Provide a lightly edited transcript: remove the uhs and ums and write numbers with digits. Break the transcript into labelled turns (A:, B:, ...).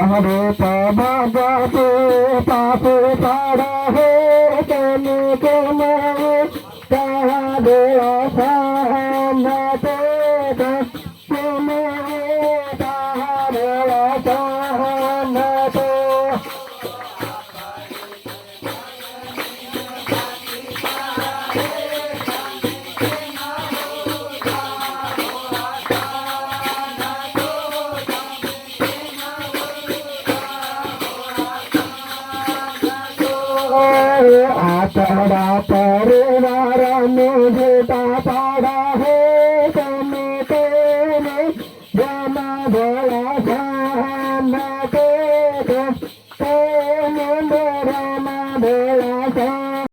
A: हरे भगवते पाप पाड़ा है तने के मारे कहा दे सामने ते तने कहा दे सामने ते आचरा परिवार में झूठा पाड़ा है तने तेने जना भोला सामने ते तेने मेरा भोला